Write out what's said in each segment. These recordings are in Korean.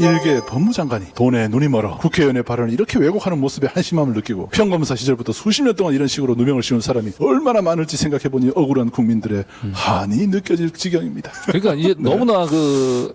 일개 법무장관이 돈에 눈이 멀어 국회의원의 발언을 이렇게 왜곡하는 모습에 한심함을 느끼고 평검사 시절부터 수십 년 동안 이런 식으로 누명을 씌운 사람이 얼마나 많을지 생각해보니 억울한 국민들의 한이 느껴질 지경입니다. 그러니까 이제 너무나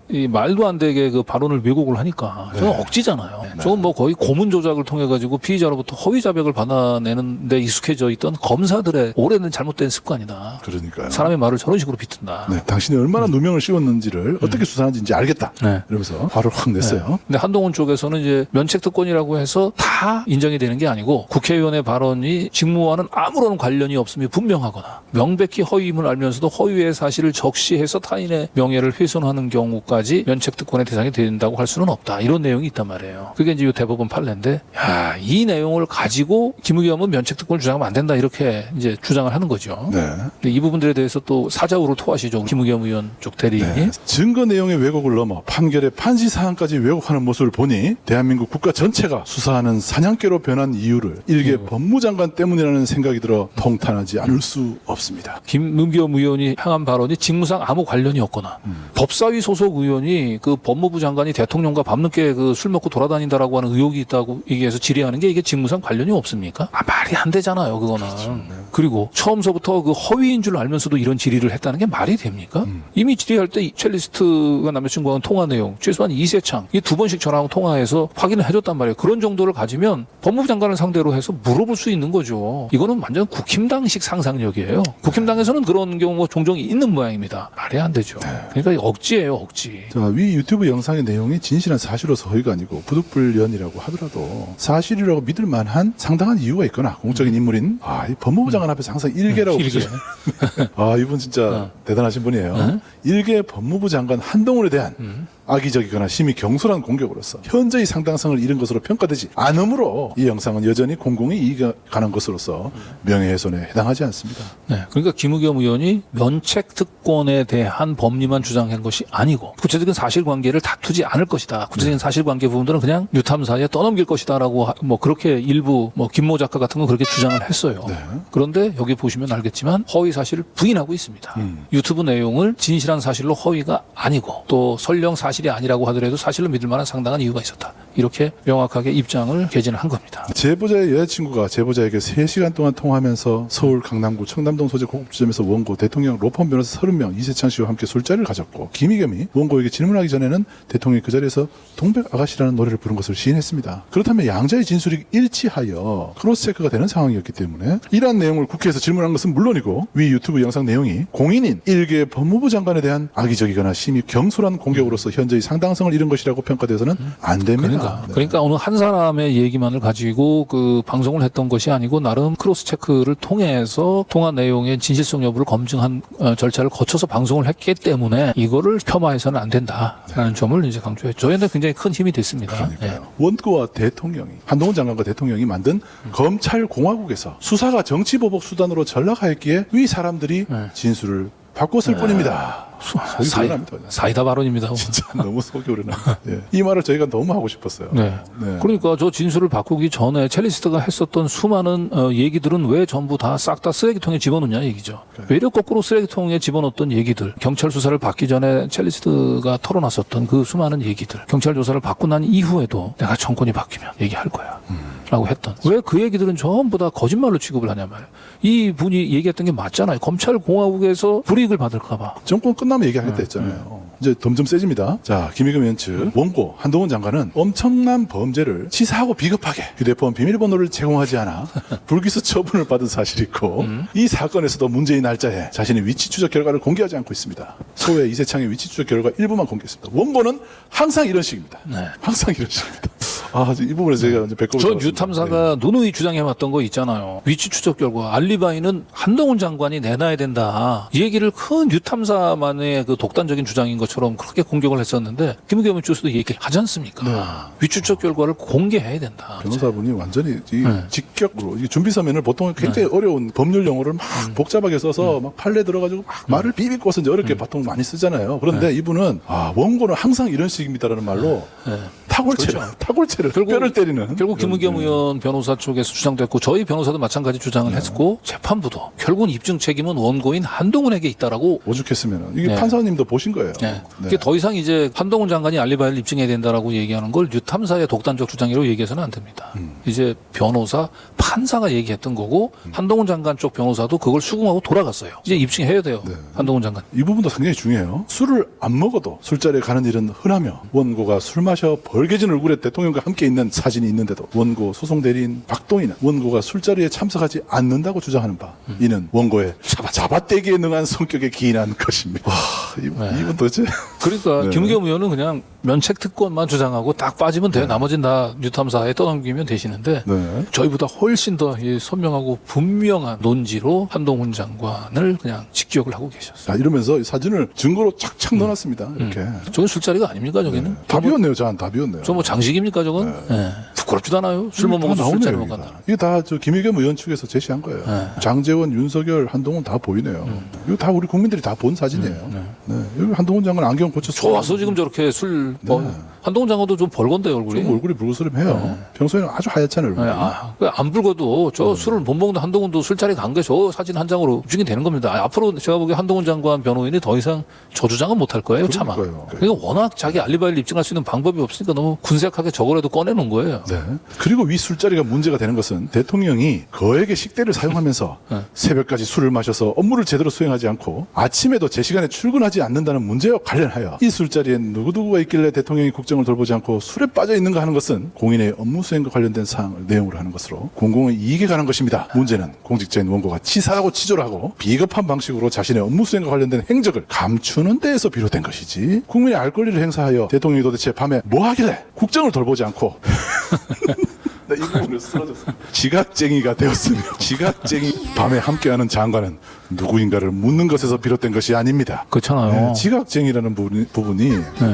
이 말도 안 되게 그 발언을 왜곡을 하니까 저건 억지잖아요. 저건 뭐 거의 고문 조작을 통해 가지고 피의자로부터 허위 자백을 받아내는 데 익숙해져 있던 검사들의 오래된 잘못된 습관이다. 그러니까요. 사람의 말을 저런 식으로 비튼다. 네, 당신이 얼마나 누명을 씌웠는지를 어떻게 수사하는지 이제 알겠다. 네. 이러면서 화를 확 냈어요. 근데 한동훈 쪽에서는 이제 면책특권이라고 해서 다 인정이 되는 게 아니고 국회의원의 발언이 직무와는 아무런 관련이 없음이 분명하거나 명백히 허위임을 알면서도 허위의 사실을 적시해서 타인의 명예를 훼손하는 경우까지 면책특권의 대상이 된다고 할 수는 없다. 이런 내용이 있단 말이에요. 그게 이제 이 대법원 판례인데, 야, 이 내용을 가지고 김의겸은 면책특권을 주장하면 안 된다. 이렇게 이제 주장을 하는 거죠. 네. 근데 이 부분들에 대해서 또 사자우를 토하시죠. 김의겸 의원 쪽 대리인이. 네. 증거 내용의 왜곡을 넘어 판결의 판시 사항까지 왜곡하는 모습을 보니 대한민국 국가 전체가 수사하는 사냥개로 변한 이유를 일개 법무장관 때문이라는 생각이 들어 통탄하지 않을 수 없습니다. 김의겸 의원이 향한 발언이 직무상 아무 관련이 없거나 법사위 소속 의원이 그 법무부 장관이 대통령과 밤늦게 그 술 먹고 돌아다닌다라고 하는 의혹이 있다고 얘기해서 질의하는 게 이게 직무상 관련이 없습니까? 말이 안 되잖아요, 그거는. 그리고 처음서부터 그 허위인 줄 알면서도 이런 질의를 했다는 게 말이 됩니까? 이미 질의할 때 첼리스트가 남자친구와는 통화 내용, 최소한 이세창 이 두 번씩 전화하고 통화해서 확인을 해줬단 말이에요. 그런 정도를 가지면 법무부 장관을 상대로 해서 물어볼 수 있는 거죠. 이거는 완전 국힘당식 상상력이에요. 국힘당에서는 그런 경우가 종종 있는 모양입니다. 말이 안 되죠. 그러니까 억지예요, 억지. 자, 위 유튜브 영상의 내용이 진실한 사실로서 허위가 아니고 부득불연이라고 하더라도 사실이라고 믿을 만한 상당한 이유가 있거나 공적인 인물인 이 법무부 장관 앞에서 항상 일개라고 일개. 이분 진짜 대단하신 분이에요. 일개 법무부 장관 한동훈에 대한 악의적이거나 심히 경솔한 공격으로서 현저히 상당성을 잃은 것으로 평가되지 않으므로 이 영상은 여전히 공공의 이익이 가는 것으로서 명예훼손에 해당하지 않습니다. 네, 그러니까 김의겸 의원이 면책특권에 대한 법리만 주장한 것이 아니고 구체적인 사실관계를 다투지 않을 것이다. 구체적인 사실관계 부분들은 그냥 뉴탐사에 떠넘길 것이다라고 뭐 그렇게 일부 뭐 김모 작가 같은 건 그렇게 주장을 했어요. 네. 그런데 여기 보시면 알겠지만 허위 사실을 부인하고 있습니다. 유튜브 내용을 진실한 사실로 허위가 아니고 또 설령 사실이 아니라고 하더라도 사실로 믿을 만한 상당한 이유가 있었다. 이렇게 명확하게 입장을 개진을 한 겁니다. 제보자의 여자친구가 제보자에게 3시간 동안 통화하면서 서울 강남구 청담동 소재 고급주점에서 원고 대통령 로펌 변호사 30명 이세창 씨와 함께 술자리를 가졌고 김의겸이 원고에게 질문하기 전에는 대통령이 그 자리에서 동백 아가씨라는 노래를 부른 것을 시인했습니다. 그렇다면 양자의 진술이 일치하여 크로스체크가 되는 상황이었기 때문에 이러한 내용을 국회에서 질문한 것은 물론이고 위 유튜브 영상 내용이 공인인 일개 법무부 장관에 대한 악의적이거나 심히 경솔한 공격으로서 현저히 상당성을 잃은 것이라고 평가되어서는 안 됩니다. 그러니까 어느 한 사람의 얘기만을 가지고 그 방송을 했던 것이 아니고 나름 크로스 체크를 통해서 통화 내용의 진실성 여부를 검증한 절차를 거쳐서 방송을 했기 때문에 이거를 폄하해서는 안 된다라는 점을 이제 강조했죠. 저희한테 굉장히 큰 힘이 됐습니다. 그러니까요. 원고와 대통령이 한동훈 장관과 대통령이 만든 검찰 공화국에서 수사가 정치보복 수단으로 전락하였기에 위 사람들이 진술을 바꿨을 뿐입니다. 속이 우러납니다. 사이다 발언입니다. 진짜 너무 속이 우러납니다. 이 말을 저희가 너무 하고 싶었어요. 네. 그러니까 저 진술을 바꾸기 전에 첼리스트가 했었던 수많은 얘기들은 왜 전부 다 싹 다 쓰레기통에 집어넣냐 얘기죠. 외려 거꾸로 쓰레기통에 집어넣었던 얘기들, 경찰 수사를 받기 전에 첼리스트가 털어놨었던 그 수많은 얘기들, 경찰 조사를 받고 난 이후에도 내가 정권이 바뀌면 얘기할 거야. 라고 했던. 왜 그 얘기들은 전부 다 거짓말로 취급을 하냐 말이에요. 이 분이 얘기했던 게 맞잖아요. 검찰 공화국에서 불이익을 받을까 봐. 정권 끝나면 얘기하겠다 했잖아요. 이제 점점 세집니다. 자, 김의겸 의원 측 원고 한동훈 장관은 엄청난 범죄를 치사하고 비겁하게 휴대폰 비밀번호를 제공하지 않아 불기소 처분을 받은 사실이 있고 이 사건에서도 문재인 날짜에 자신의 위치 추적 결과를 공개하지 않고 있습니다. 소외 이세창의 위치 추적 결과 일부만 공개했습니다. 원고는 항상 이런 식입니다. 항상 이런 식입니다. 이 부분에서 제가 이제 배꼽을 저 뉴탐사가 누누이 주장해왔던 거 있잖아요. 위치 추적 결과 알리바이는 한동훈 장관이 내놔야 된다. 이 얘기를 큰 뉴탐사만의 그 독단적인 주장인 것처럼 그렇게 공격을 했었는데 김의겸 쪽에서도 얘기를 하지 않습니까? 위치 추적 결과를 공개해야 된다. 변호사분이 완전히 직격으로 준비 서면을 보통 굉장히 어려운 법률 용어를 막 복잡하게 써서 막 판례 들어가지고 막 말을 비비꼬서 이제 어렵게 보통 많이 쓰잖아요. 그런데 이분은 원고는 항상 이런 식입니다라는 말로 다 타골체를 뼈를 때리는. 결국 김은겸 의원 변호사 쪽에서 주장됐고 저희 변호사도 마찬가지 주장을 했고 재판부도 결국은 입증 책임은 원고인 한동훈에게 있다라고. 오죽했으면 이게 네. 판사님도 보신 거예요. 네. 네. 그게 더 이상 이제 한동훈 장관이 알리바이를 입증해야 된다라고 얘기하는 걸 뉴탐사의 독단적 주장이라고 얘기해서는 안 됩니다. 이제 변호사, 판사가 얘기했던 거고 한동훈 장관 쪽 변호사도 그걸 수긍하고 돌아갔어요. 이제 입증해야 돼요. 네. 한동훈 장관. 이 부분도 상당히 중요해요. 술을 안 먹어도 술자리에 가는 일은 흔하며 원고가 술 마셔 벌개진 얼굴에 대통령과 함께 있는 사진이 있는데도 원고 소송 대리인 박동희는 원고가 술자리에 참석하지 않는다고 주장하는 바 이는 원고의 잡아떼기에 능한 성격에 기인한 것입니다. 와, 이분 도대체 그러니까 네. 김은겸 의원은 그냥 면책 특권만 주장하고 딱 빠지면 돼요. 나머지는 다 뉴탐사에 떠넘기면 되시는데 네. 저희보다 훨씬 더 이 선명하고 분명한 논지로 한동훈 장관을 그냥 직기억을 하고 계셨어요. 자, 이러면서 이 사진을 증거로 착착 넣어놨습니다. 이렇게. 저건 술자리가 아닙니까 저기는? 다 비웠네요. 다 비웠네요. 저 뭐 장식입니까 저건? 네. 부끄럽지도 않아요. 술 못 먹어서 술자리 못 간다. 이게 다 저 김의겸 의원 측에서 제시한 거예요. 네. 장제원, 윤석열, 한동훈 다 보이네요. 이거 다 우리 국민들이 다 본 사진이에요. 네. 여기 한동훈 장관 안경 고쳤어. 좋아서 지금 저렇게 술 한동훈 장관도 좀 벌건데 얼굴이. 좀 얼굴이 붉으스름해요. 평소에는 아주 하얗잖아요. 얼굴이. 안 불고도 저 술을 못 먹는 한동훈도 술자리 간 게 저 사진 한 장으로 입증이 되는 겁니다. 앞으로 제가 보기에 한동훈 장관 변호인이 더 이상 저 주장은 못할 거예요. 차마. 그러니까요. 그러니까 워낙 자기 알리바이를 입증할 수 있는 방법이 없으니까 너무 군색하게 저거라도 꺼내놓은 거예요. 네. 그리고 위 술자리가 문제가 되는 것은 대통령이 거액의 식대를 사용하면서 새벽까지 술을 마셔서 업무를 제대로 수행하지 않고 아침에도 제 시간에 출근하지 않는다는 문제와 관련하여 이 술자리엔 누구누구가 있길래 대통령이 국정을 돌보지 않고 술에 빠져 있는가 하는 것은 공인의 업무 수행과 관련된 사항을 내용으로 하는 것으로 공공의 이익에 관한 것입니다. 문제는 공직자인 원고가 치사하고 치졸하고 비겁한 방식으로 자신의 업무 수행과 관련된 행적을 감추는 데에서 비롯된 것이지 국민의 알 권리를 행사하여 대통령이 도대체 밤에 뭐 하길래 국정을 돌보지 않고 나 이 부분을 쓰러졌어. 지각쟁이가 되었으며 지각쟁이 밤에 함께하는 장관은 누구인가를 묻는 것에서 비롯된 것이 아닙니다. 그렇잖아요. 네, 지각쟁이라는 부분이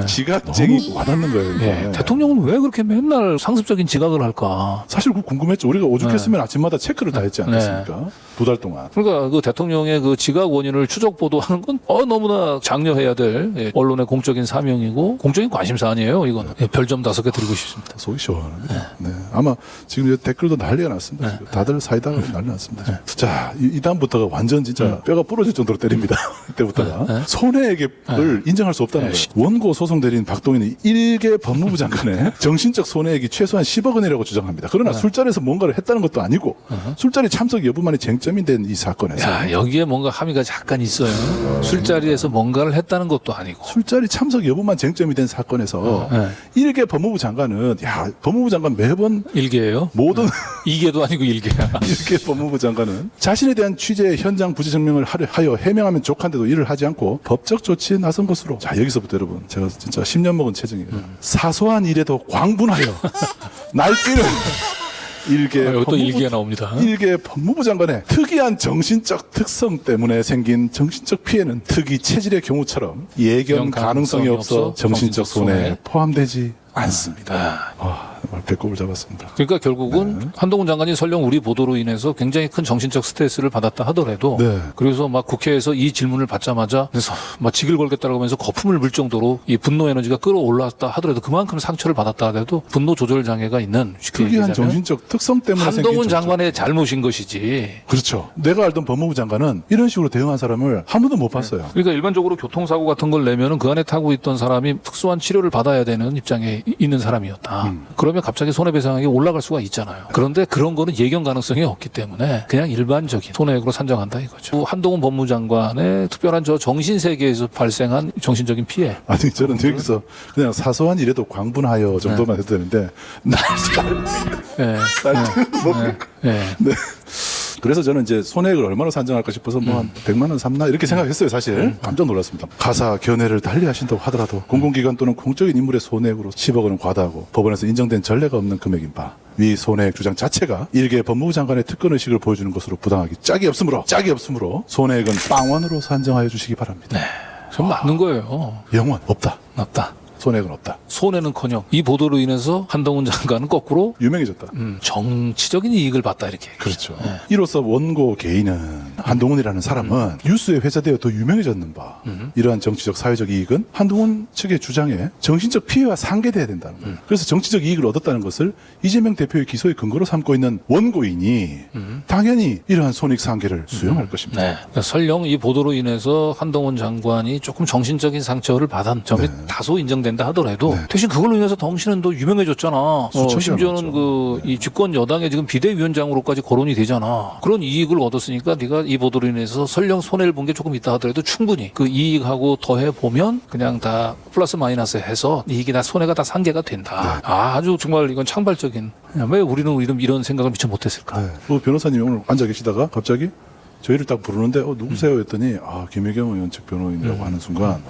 지각쟁이 와닿는 거예요. 이게. 예, 대통령은 왜 그렇게 맨날 상습적인 지각을 할까? 사실 그 궁금했죠. 우리가 오죽했으면 아침마다 체크를 다 했지 않겠습니까? 두 달 동안. 그러니까 그 대통령의 그 지각 원인을 추적 보도하는 건 너무나 장려해야 될 언론의 공적인 사명이고 공적인 관심사 아니에요. 이거는 별점 5개 드리고 싶습니다. 속이 시원하네. 네. 아마 지금 이제 댓글도 난리가 났습니다. 지금. 다들 사이다가 난리 났습니다. 자, 이 다음부터가 완전 진짜 뼈가 부러질 정도로 때립니다. 이때부터가. 손해액을 인정할 수 없다는 거예요. 원고 소송 대리인 박동희는 일개 법무부 장관의 정신적 손해액이 최소한 10억 원이라고 주장합니다. 그러나 술자리에서 뭔가를 했다는 것도 아니고 술자리 참석 여부만이 쟁점이 된 이 사건에서 야, 여기에 뭔가 함의가 잠깐 있어요. 술자리에서 뭔가를 했다는 것도 아니고. 술자리 참석 여부만 쟁점이 된 사건에서 일개 법무부 장관은 법무부 장관 매번 일개예요? 모든 2개도 아니고 1개야. 일개 법무부 장관은 자신에 대한 취재 현장 부재 증명을 하여 해명하면 족한데도 일을 하지 않고 법적 조치에 나선 것으로. 자, 여기서부터 여러분 제가 진짜 10년 먹은 체증이에요. 사소한 일에도 광분하여 날뛰는 일개 여기 또 1개가 나옵니다. 일개 법무부 장관의 특이한 정신적 특성 때문에 생긴 정신적 피해는 특이 체질의 경우처럼 예견 가능성이 없어 정신적 손해에 포함되지 않습니다. 정말 배꼽을 잡았습니다. 그러니까 결국은 한동훈 장관이 설령 우리 보도로 인해서 굉장히 큰 정신적 스트레스를 받았다 하더라도 그래서 막 국회에서 이 질문을 받자마자 그래서 막 직을 걸겠다라고 하면서 거품을 물 정도로 이 분노 에너지가 끌어올랐다 하더라도 그만큼 상처를 받았다 하더라도 분노 조절 장애가 있는 특이한 정신적 특성 때문에 한동훈 장관의 잘못인 것이지. 그렇죠. 내가 알던 법무부 장관은 이런 식으로 대응한 사람을 한 번도 못 봤어요. 그러니까 일반적으로 교통사고 같은 걸 내면은 그 안에 타고 있던 사람이 특수한 치료를 받아야 되는 입장에 있는 사람이었다. 그러면 갑자기 손해배상액이 올라갈 수가 있잖아요. 그런데 그런 거는 예견 가능성이 없기 때문에 그냥 일반적인 손해액으로 산정한다 이거죠. 한동훈 법무부 장관의 특별한 저 정신세계에서 발생한 정신적인 피해. 아니 저는 여기서 그냥 사소한 일에도 광분하여 정도만 해도 되는데 네. 그래서 저는 이제 손해액을 얼마로 산정할까 싶어서 뭐 한 100만 원 삼나 이렇게 생각했어요. 사실 깜짝 놀랐습니다. 가사 견해를 달리 하신다고 하더라도 공공기관 또는 공적인 인물의 손해액으로 10억 원은 과다하고 법원에서 인정된 전례가 없는 금액인 바 위 손해액 주장 자체가 일개 법무부 장관의 특권의식을 보여주는 것으로 부당하기 짝이 없으므로 손해액은 빵원으로 산정하여 주시기 바랍니다. 네, 전 맞는 거예요. 영원 없다. 손해액은 없다. 손해는커녕 이 보도로 인해서 한동훈 장관은 거꾸로 유명해졌다. 정치적인 이익을 봤다 이렇게. 그렇죠. 이로써 원고 개인은 한동훈이라는 사람은 뉴스에 회자되어 더 유명해졌는 바 이러한 정치적 사회적 이익은 한동훈 측의 주장에 정신적 피해와 상계돼야 된다는 거예요. 그래서 정치적 이익을 얻었다는 것을 이재명 대표의 기소의 근거로 삼고 있는 원고인이 당연히 이러한 손익상계를 수용할 것입니다. 네. 그러니까 설령 이 보도로 인해서 한동훈 장관이 조금 정신적인 상처를 받은 점이 다소 인정된다 하더라도 대신 그걸로 인해서 당신은 더 유명해졌잖아. 수천 심지어는 개가 이 집권 여당의 지금 비대위원장으로까지 거론이 되잖아. 그런 이익을 얻었으니까 네가 이 보도로 인해서 설령 손해를 본 게 조금 있다 하더라도 충분히 그 이익하고 더해 보면 그냥 다 플러스 마이너스 해서 이익이 다 손해가 다 상계가 된다. 아주 정말 이건 창발적인. 왜 우리는 이런 생각을 미처 못했을까? 그 변호사님이 오늘 앉아 계시다가 갑자기 저희를 딱 부르는데 누구세요? 했더니 김혜경 의원 측 변호인이라고 하는 순간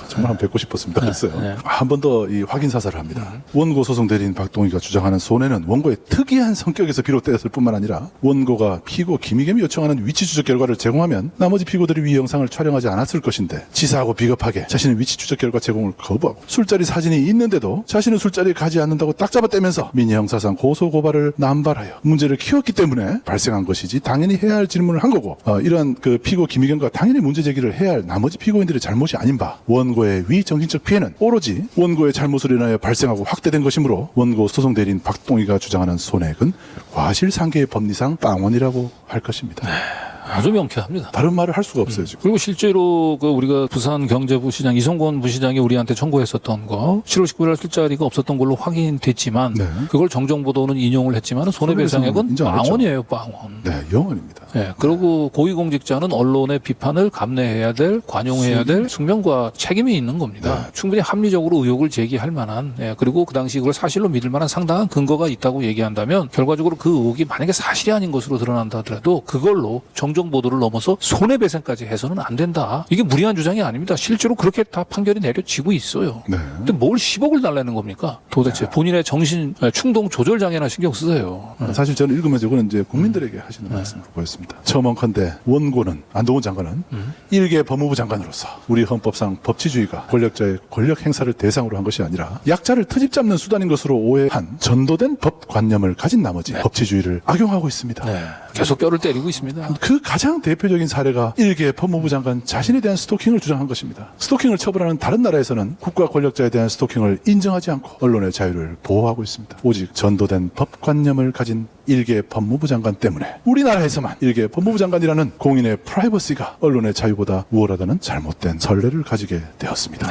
정말 한번 뵙고 싶었습니다. 그랬어요. 한 번 더 이 확인 사살을 합니다. 원고 소송 대리인 박동희가 주장하는 손해는 원고의 특이한 성격에서 비롯되었을 뿐만 아니라 원고가 피고 김희겸이 요청하는 위치 추적 결과를 제공하면 나머지 피고들이 위 영상을 촬영하지 않았을 것인데 치사하고 비겁하게 자신의 위치 추적 결과 제공을 거부하고 술자리 사진이 있는데도 자신은 술자리에 가지 않는다고 딱 잡아떼면서 민희 형사상 고소고발을 남발하여 문제를 키웠기 때문에 발생한 것이지 당연히 해야 할 질문을 한 거고 이러한 그 피고 김희겸과 당연히 문제 제기를 해야 할 나머지 피고인들의 잘못이 아닌 바 원고의 위 정신적 피해는 오로지 원고의 잘못으로 인하여 발생하고 확대된 것이므로 원고 소송 대리인 박동희가 주장하는 손해액은 과실상계의 법리상 빵원이라고 할 것입니다. 아주 명쾌합니다. 다른 말을 할 수가 없어요 지금. 그리고 실제로 그 우리가 부산경제부시장 이성권 부시장이 우리한테 청구했었던 거 7월 19일 날 술자리가 없었던 걸로 확인됐지만 그걸 정정보도는 인용을 했지만 손해배상액은 인정 안 했죠. 빵원이에요. 빵원. 네, 영원입니다. 네, 그리고 고위공직자는 언론의 비판을 감내해야 될, 관용해야 될 숙명과 책임이 있는 겁니다. 충분히 합리적으로 의혹을 제기할 만한, 그리고 그 당시 그걸 사실로 믿을 만한 상당한 근거가 있다고 얘기한다면 결과적으로 그 의혹이 만약에 사실이 아닌 것으로 드러난다 하더라도 그걸로 정정보도를 넘어서 손해배상까지 해서는 안 된다. 이게 무리한 주장이 아닙니다. 실제로 그렇게 다 판결이 내려지고 있어요. 근데 뭘 10억을 달라는 겁니까? 도대체 본인의 충동 조절 장애나 신경 쓰세요. 사실 저는 읽으면서 이거는 이제 국민들에게 하시는 말씀으로 보였습니다. 첨언컨대 원고는 안동훈 장관은 일개 법무부 장관으로서 우리 헌법상 법치주의가 권력자의 권력 행사를 대상으로 한 것이 아니라 약자를 트집 잡는 수단인 것으로 오해한 전도된 법관념을 가진 나머지 법치주의를 악용하고 있습니다. 계속 뼈를 때리고 있습니다. 그 가장 대표적인 사례가 일개 법무부 장관 자신에 대한 스토킹을 주장한 것입니다. 스토킹을 처벌하는 다른 나라에서는 국가 권력자에 대한 스토킹을 인정하지 않고 언론의 자유를 보호하고 있습니다. 오직 전도된 법관념을 가진 일개 법무부 장관 때문에 우리나라에서만 일개 법무부 장관이라는 공인의 프라이버시가 언론의 자유보다 우월하다는 잘못된 선례를 가지게 되었습니다.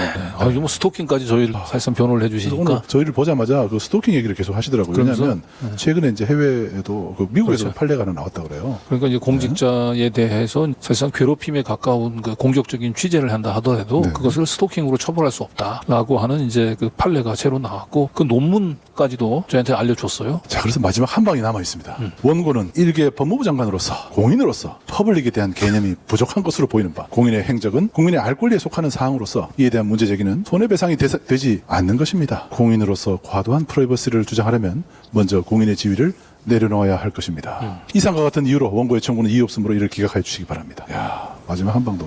이거 뭐 스토킹까지 저희를 사실상 변호를 오늘 해주시니까. 저희를 보자마자 그 스토킹 얘기를 계속 하시더라고요. 왜냐하면 최근에 이제 해외에도 그 미국에서 판례가 하나 나왔다 그래요. 그러니까 이제 공직자에 대해서 사실상 괴롭힘에 가까운 그 공격적인 취재를 한다 하더라도 그것을 스토킹으로 처벌할 수 없다라고 하는 이제 그 판례가 새로 나왔고 그 논문까지도 저희한테 알려줬어요. 자, 그래서 마지막 한 방이 남아 있습니다. 원고는 일개 법무부 장관으로서 공인으로서 퍼블릭에 대한 개념이 부족한 것으로 보이는 바 공인의 행적은 국민의 알 권리에 속하는 사항으로서 이에 대한 문제 제기는 손해배상이 되지 않는 것입니다. 공인으로서 과도한 프라이버시를 주장하려면 먼저 공인의 지위를 내려놓아야 할 것입니다. 이상과 같은 이유로 원고의 청구는 이의 없으므로 이를 기각하여 주시기 바랍니다. 마지막 한 방도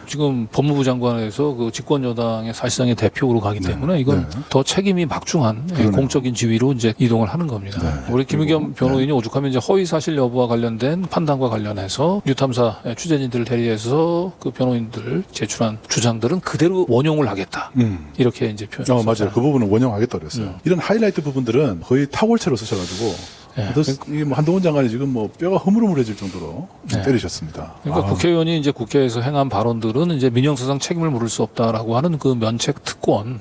지금 법무부 장관에서 그 집권 여당의 사실상의 대표로 가기 때문에 이건 더 책임이 막중한 공적인 지위로 이제 이동을 하는 겁니다. 우리 김의겸 변호인이 오죽하면 이제 허위 사실 여부와 관련된 판단과 관련해서 뉴탐사 취재진들을 대리해서 그 변호인들 제출한 주장들은 그대로 원용을 하겠다. 이렇게 이제 표현했어요. 맞아요. 그 부분은 원용하겠다 그랬어요. 이런 하이라이트 부분들은 거의 탁월체로 쓰셔가지고 이게 뭐 한동훈 장관이 지금 뭐 뼈가 흐물흐물해질 정도로 때리셨습니다. 그러니까 국회의원이 이제 국회에서 행한 발언들은 이제 민형사상 책임을 물을 수 없다라고 하는 그 면책 특권.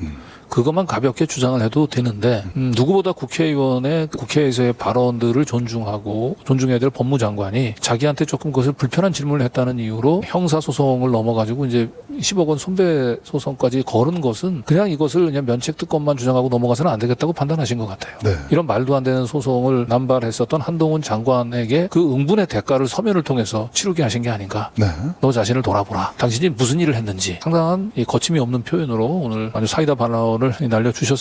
그것만 가볍게 주장을 해도 되는데 누구보다 국회의원의 국회에서의 발언들을 존중해야 될 법무장관이 자기한테 조금 그것을 불편한 질문을 했다는 이유로 형사소송을 넘어가지고 이제 10억 원 손배 소송까지 걸은 것은 그냥 이것을 그냥 면책 특권만 주장하고 넘어가서는 안 되겠다고 판단하신 것 같아요. 이런 말도 안 되는 소송을 남발했었던 한동훈 장관에게 그 응분의 대가를 서면을 통해서 치르게 하신 게 아닌가. 너 자신을 돌아보라. 당신이 무슨 일을 했는지 상당한 이 거침이 없는 표현으로 오늘 아주 사이다 발언을 날려주셨습니다.